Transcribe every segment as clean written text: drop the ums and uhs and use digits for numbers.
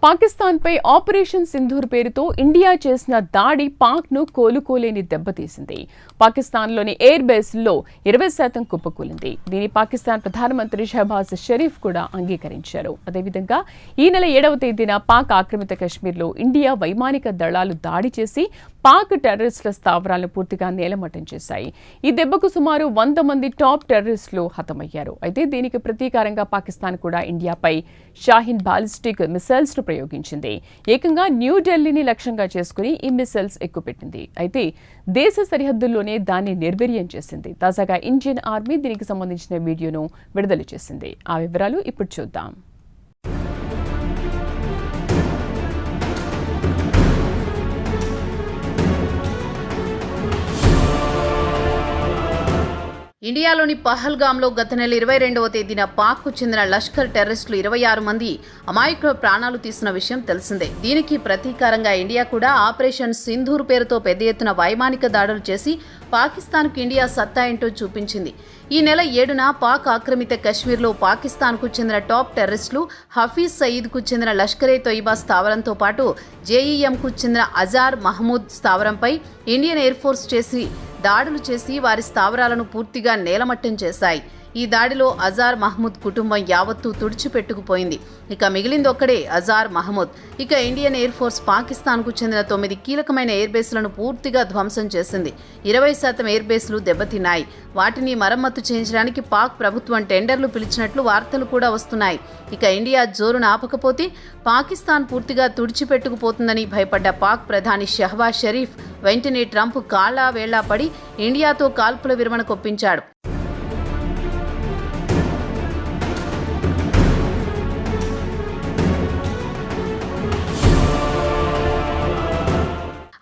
పాకిస్తాన్పై operation Sindoor పేరుతో India చేసిన దాడి పాక్ను కోలుకోలేని దెబ్బతీసింది. పాకిస్తాన్లోని ఎయిర్ బేస్లో 20% కుప్పకూలింది. దీని పాకిస్తాన్ ప్రధానమంత్రి షహబాజ్ షరీఫ్ కూడా అంగీకరించారు. అదేవిధంగా ఈ నెల 7వ తేదీన పాక్ ఆక్రమిత కశ్మీర్లో ఇండియా వైమానిక దళాలు దాడి చేసి పాక్ టెర్రరిస్టుల స్థావరాలను పూర్తిగా నేలమట్టం చేశాయి. ఈ దెబ్బకు సుమారు 100 మంది టాప్ టెర్రరిస్టులు హతమయ్యారు. అయితే దీనికి ప్రతీకారంగా పాకిస్తాన్ కూడా ఇండియాపై షాహీన్ బాలిస్టిక్ మిసైల్స్ ను ప్రయోగించింది. ఏకంగా న్యూఢిల్లీని లక్ష్యంగా చేసుకుని ఈ మిసైల్స్ ఎక్కుపెట్టింది. అయితే దేశ సరిహద్దుల్లోనే దాన్ని నిర్వీర్యం చేసింది. తాజాగా ఇండియన్ ఆర్మీ దీనికి సంబంధించిన వీడియోను విడుదల చేసింది. ఆ వివరాలు ఇప్పుడు చూద్దాం. ఇండియాలోని పహల్గామ్లో గత నెల 22వ తేదీన పాక్కు చెందిన లష్కర్ టెర్రరిస్టులు 26 మంది అమాయకుల ప్రాణాలు తీసిన విషయం తెలిసిందే. దీనికి ప్రతీకారంగా ఇండియా కూడా ఆపరేషన్ సింధూర్ పేరుతో పెద్ద ఎత్తున వైమానిక దాడులు చేసి పాకిస్తాన్కు ఇండియా సత్తా ఏంటో చూపించింది. ఈ నెల 7న పాక్ ఆక్రమిత కశ్మీర్లో పాకిస్తాన్కు చెందిన టాప్ టెర్రరిస్టులు హఫీజ్ సయీద్కు చెందిన లష్కరే తొయిబా స్థావరంతో పాటు జేఈఎంకు చెందిన అజార్ మహమూద్ స్థావరంపై ఇండియన్ ఎయిర్ ఫోర్స్ దాడులు చేసి వారి స్థావరాలను పూర్తిగా నేలమట్టం చేశాయి. ఈ దాడిలో అజార్ మహమూద్ కుటుంబం యావత్తూ తుడిచిపెట్టుకుపోయింది. ఇక మిగిలిందొక్కడే అజార్ మహమూద్. ఇక ఇండియన్ ఎయిర్ ఫోర్స్ పాకిస్తాన్కు చెందిన 9 కీలకమైన ఎయిర్ బేస్లను పూర్తిగా ధ్వంసం చేసింది. 20% ఎయిర్ బేస్లు దెబ్బతిన్నాయి. వాటిని మరమ్మతు చేయించడానికి పాక్ ప్రభుత్వం టెండర్లు పిలిచినట్లు వార్తలు కూడా వస్తున్నాయి. ఇక ఇండియా జోరును ఆపకపోతే పాకిస్తాన్ పూర్తిగా తుడిచిపెట్టుకుపోతుందని భయపడ్డ పాక్ ప్రధాని షహబాజ్ షరీఫ్ వెంటనే ట్రంప్ కాళ్లా వేళ్లా పడి ఇండియాతో కాల్పుల విరమణ కొప్పించాడు.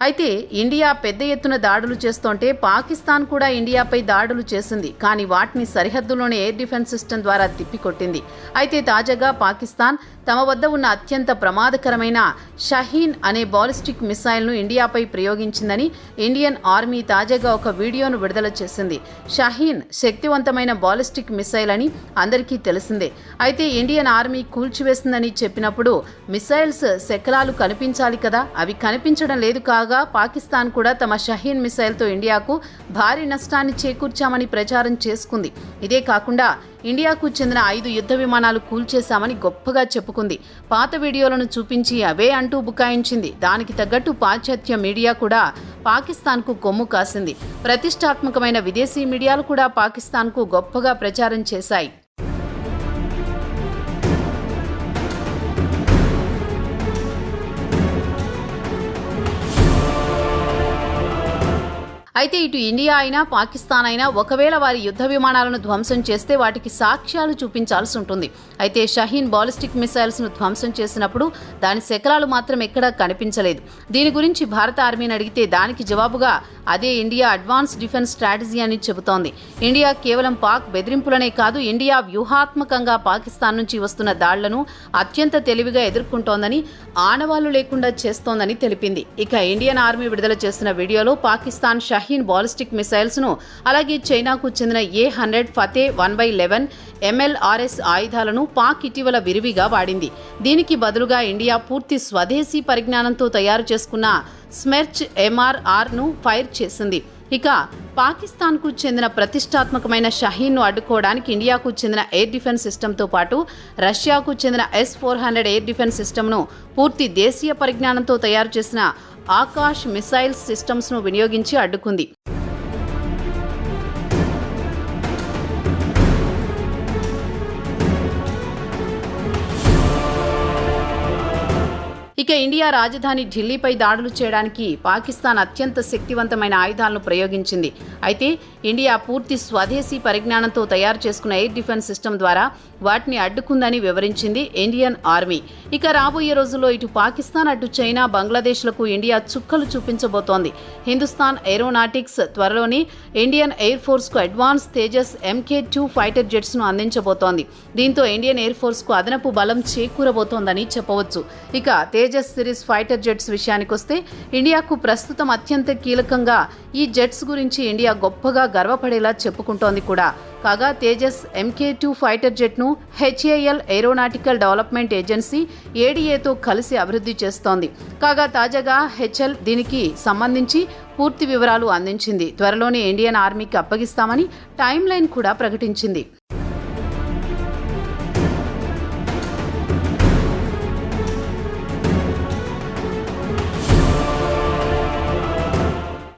అయితే ఇండియా పెద్ద ఎత్తున దాడులు చేస్తుంటే పాకిస్తాన్ కూడా ఇండియాపై దాడులు చేసింది. కానీ వాటిని సరిహద్దులోని ఎయిర్ డిఫెన్స్ సిస్టమ్ ద్వారా తిప్పికొట్టింది. అయితే తాజాగా పాకిస్తాన్ తమ వద్ద ఉన్న అత్యంత ప్రమాదకరమైన షహీన్ అనే బాలిస్టిక్ మిసైల్ను ఇండియాపై ప్రయోగించిందని ఇండియన్ ఆర్మీ తాజాగా ఒక వీడియోను విడుదల చేసింది. షహీన్ శక్తివంతమైన బాలిస్టిక్ మిసైల్ అని అందరికీ తెలిసిందే. అయితే ఇండియన్ ఆర్మీ కూల్చివేసిందని చెప్పినప్పుడు మిసైల్స్ శకలాలు కనిపించాలి కదా, అవి కనిపించడం లేదు. కాగా పాకిస్తాన్ కూడా తమ షహీన్ మిసైల్తో ఇండియాకు భారీ నష్టాన్ని చేకూర్చామని ప్రచారం చేసుకుంది. ఇదే కాకుండా ఇండియాకు చెందిన 5 యుద్ధ విమానాలు కూల్చేశామని గొప్పగా చెప్పుకుంది. పాత వీడియోలను చూపించి అవే అంటూ బుకాయించింది. దానికి తగ్గట్టు పాశ్చాత్య మీడియా కూడా పాకిస్తాన్కు కొమ్ము కాసింది. ప్రతిష్టాత్మకమైన విదేశీ మీడియాలు కూడా పాకిస్తాన్కు గొప్పగా ప్రచారం చేశాయి. అయితే ఇటు ఇండియా అయినా పాకిస్తాన్ అయినా ఒకవేళ వారి యుద్ధ విమానాలను ధ్వంసం చేస్తే వాటికి సాక్ష్యాలు చూపించాల్సి ఉంటుంది. అయితే షహీన్ బాలిస్టిక్ మిసైల్స్ ను ధ్వంసం చేసినప్పుడు దాని శకలాలు మాత్రం ఎక్కడా కనిపించలేదు. దీని గురించి భారత ఆర్మీని అడిగితే దానికి జవాబుగా అదే ఇండియా అడ్వాన్స్ డిఫెన్స్ స్ట్రాటజీ అని చెబుతోంది. ఇండియా కేవలం పాక్ బెదిరింపులనే కాదు, ఇండియా వ్యూహాత్మకంగా పాకిస్తాన్ నుంచి వస్తున్న దాడులను అత్యంత తెలివిగా ఎదుర్కొంటోందని, ఆనవాళ్లు లేకుండా చేస్తోందని తెలిపింది. ఇక ఇండియన్ ఆర్మీ విడుదల చేసిన వీడియోలో పాకిస్తాన్ షహీన్ బాలిస్టిక్ మిసైల్స్ ను అలాగే చైనాకు చెందిన A-100 ఫతే 1/11 MLRS ఆయుధాలను పాక్ ఇటీవల విరివిగా వాడింది. దీనికి బదులుగా ఇండియా పూర్తి స్వదేశీ పరిజ్ఞానంతో తయారు చేసుకున్న స్మెర్చ్ MRR ను ఫైర్ చేసింది. ఇక పాకిస్తాన్కు చెందిన ప్రతిష్టాత్మకమైన షహీన్ను అడ్డుకోవడానికి ఇండియాకు చెందిన ఎయిర్ డిఫెన్స్ సిస్టమ్తో పాటు రష్యాకు చెందిన S-400 ఎయిర్ డిఫెన్స్ సిస్టమ్ను పూర్తి దేశీయ పరిజ్ఞానంతో తయారు చేసిన ఆకాష్ మిసైల్స్ సిస్టమ్స్ను వినియోగించి అడ్డుకుంది. ఇక ఇండియా రాజధాని ఢిల్లీపై దాడులు చేయడానికి పాకిస్తాన్ అత్యంత శక్తివంతమైన ఆయుధాలను ప్రయోగించింది. అయితే ఇండియా పూర్తి స్వదేశీ పరిజ్ఞానంతో తయారు చేసుకున్న ఎయిర్ డిఫెన్స్ సిస్టమ్ ద్వారా వాటిని అడ్డుకుందని వివరించింది ఇండియన్ ఆర్మీ. ఇక రాబోయే రోజుల్లో ఇటు పాకిస్తాన్ అటు చైనా బంగ్లాదేశ్లకు ఇండియా చుక్కలు చూపించబోతోంది. హిందుస్థాన్ ఏరోనాటిక్స్ త్వరలోని ఇండియన్ ఎయిర్ ఫోర్స్కు అడ్వాన్స్ తేజస్ MK2 ఫైటర్ జెట్స్ను అందించబోతోంది. దీంతో ఇండియన్ ఎయిర్ ఫోర్స్కు అదనపు బలం చేకూరబోతోందని చెప్పవచ్చు. ఇక తేజస్ సిరీస్ ఫైటర్ జెట్స్ విషయానికొస్తే ఇండియాకు ప్రస్తుతం అత్యంత కీలకంగా ఈ జెట్స్ గురించి ఇండియా గొప్పగా గర్వపడేలా చెప్పుకుంటోంది కూడా. కాగా తేజస్ MK2 ఫైటర్ జెట్ను HAL ఏరోనాటికల్ డెవలప్మెంట్ ఏజెన్సీ ADAతో కలిసి అభివృద్ధి చేస్తోంది. కాగా తాజాగా HAL దీనికి సంబంధించి పూర్తి వివరాలు అందించింది. త్వరలోనే ఇండియన్ ఆర్మీకి అప్పగిస్తామని టైమ్ లైన్ కూడా ప్రకటించింది.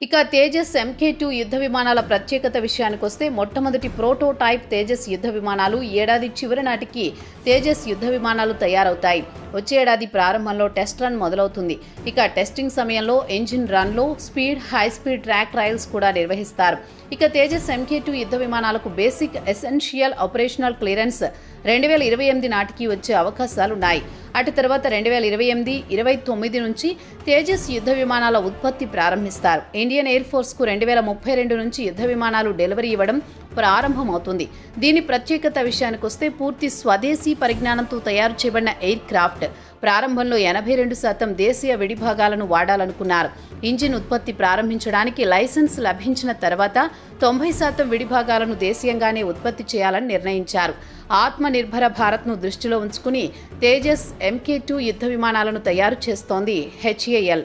ఇక తేజస్ MK2 యుద్ధ విమానాల ప్రత్యేకత విషయానికొస్తే మొట్టమొదటి ప్రోటోటైప్ తేజస్ యుద్ధ విమానాలు ఏడాది చివరి నాటికి తేజస్ యుద్ధ విమానాలు తయారవుతాయి. వచ్చే ఏడాది ప్రారంభంలో టెస్ట్ రన్ మొదలవుతుంది. ఇక టెస్టింగ్ సమయంలో ఇంజిన్ రన్లో speed, high speed track trials కూడా నిర్వహిస్తారు. ఇక తేజస్ MK2 యుద్ధ విమానాలకు బేసిక్ ఎసెన్షియల్ ఆపరేషనల్ క్లియరెన్స్ 2028 నాటికి వచ్చే అవకాశాలున్నాయి. అటు తర్వాత 2028-29 నుంచి తేజస్ యుద్ధ విమానాల ఉత్పత్తి ప్రారంభిస్తారు. ఇండియన్ ఎయిర్ ఫోర్స్కు 2032 నుంచి యుద్ధ విమానాలు డెలివరీ ఇవ్వడం ప్రారంభమవుతుంది. దీని ప్రత్యేకత విషయానికొస్తే పూర్తి స్వదేశీ పరిజ్ఞానంతో తయారు చేయబడిన ఎయిర్ క్రాఫ్ట్. ప్రారంభంలో 82% దేశీయ విడిభాగాలను వాడాలనుకున్నారు. ఇంజిన్ ఉత్పత్తి ప్రారంభించడానికి లైసెన్స్ లభించిన తర్వాత 90% విడిభాగాలను దేశీయంగానే ఉత్పత్తి చేయాలని నిర్ణయించారు. ఆత్మనిర్భర భారత్ను దృష్టిలో ఉంచుకుని తేజస్ MK2 యుద్ధ విమానాలను తయారు చేస్తోంది HAL.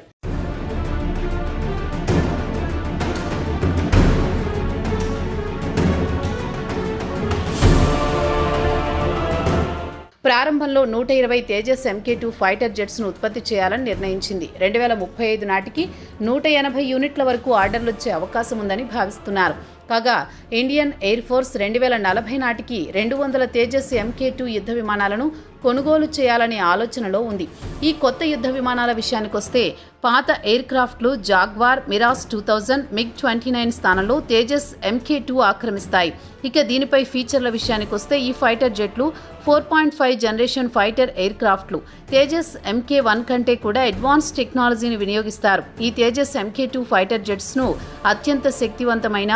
ప్రారంభంలో 120 తేజస్ MK2 ఫైటర్ జెట్స్ను ఉత్పత్తి చేయాలని నిర్ణయించింది. 2035 నాటికి 180 యూనిట్ల వరకు ఆర్డర్లు వచ్చే అవకాశం ఉందని భావిస్తున్నారు. కాగా ఇండియన్ ఎయిర్ ఫోర్స్ 2040 నాటికి 200 తేజస్ MK2 యుద్ధ విమానాలను కొనుగోలు చేయాలనే ఆలోచనలో ఉంది. ఈ కొత్త యుద్ధ విమానాల విషయానికొస్తే పాత ఎయిర్ క్రాఫ్ట్లు జాగ్వార్, మిరాజ్ 2000, MiG-29 స్థానంలో తేజస్ MK2 ఆక్రమిస్తాయి. ఇక దీనిపై ఫీచర్ల విషయానికొస్తే ఈ ఫైటర్ జెట్లు 4.5 జనరేషన్ ఫైటర్ ఎయిర్ క్రాఫ్ట్లు. తేజస్ MK1 కంటే కూడా అడ్వాన్స్ టెక్నాలజీని వినియోగిస్తారు. ఈ తేజస్ MK2 ఫైటర్ జెట్స్ను అత్యంత శక్తివంతమైన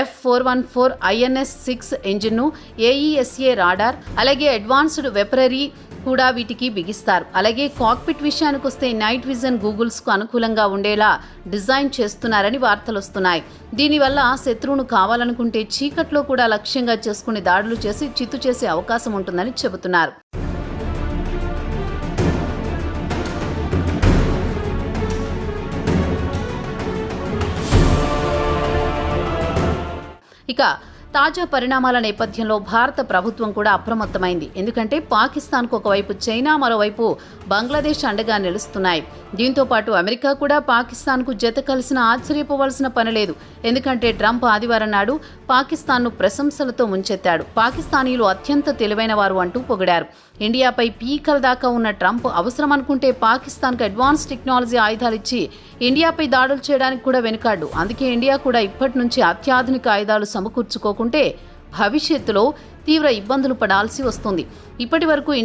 F414 INS-6 ఇంజిన్ను, AESA రాడార్, అలాగే అడ్వాన్స్డ్ వెపరరీ కూడా వీటికి బిగిస్తారు. అలాగే కాక్పిట్ విషయానికొస్తే నైట్ విజన్ గూగుల్స్కు అనుకూలంగా ఉండేలా డిజైన్ చేస్తున్నారని వార్తలొస్తున్నాయి. దీనివల్ల శత్రువును కావాలనుకుంటే చీకట్లో కూడా లక్ష్యంగా చేసుకుని దాడులు చేసి చిత్తు చేసే అవకాశం ఉంటుందని చెబుతున్నారు. ఇక తాజా పరిణామాల నేపథ్యంలో భారత ప్రభుత్వం కూడా అప్రమత్తమైంది. ఎందుకంటే పాకిస్తాన్కు ఒకవైపు చైనా, మరోవైపు బంగ్లాదేశ్ అండగా నిలుస్తున్నాయి. దీంతో పాటు అమెరికా కూడా పాకిస్తాన్కు జత కలిసిన ఆశ్చర్యపోవాల్సిన పనిలేదు. ఎందుకంటే ట్రంప్ ఆదివారం నాడు పాకిస్తాన్ను ప్రశంసలతో ముంచెత్తాడు. పాకిస్తానీయులు అత్యంత తెలివైన వారు అంటూ పొగిడారు. ఇండియాపై పీకల దాకా ఉన్న ట్రంప్ అవసరం అనుకుంటే పాకిస్తాన్కు అడ్వాన్స్ టెక్నాలజీ ఆయుధాలిచ్చి ఇండియాపై దాడులు చేయడానికి కూడా వెనుకాడు. అందుకే ఇండియా కూడా ఇప్పటి నుంచి అత్యాధునిక ఆయుధాలు సమకూర్చుకోకుంటే భవిష్యత్తులో తీవ్ర ఇబ్బందులు పడాల్సి వస్తుంది. ఇప్పటి వరకు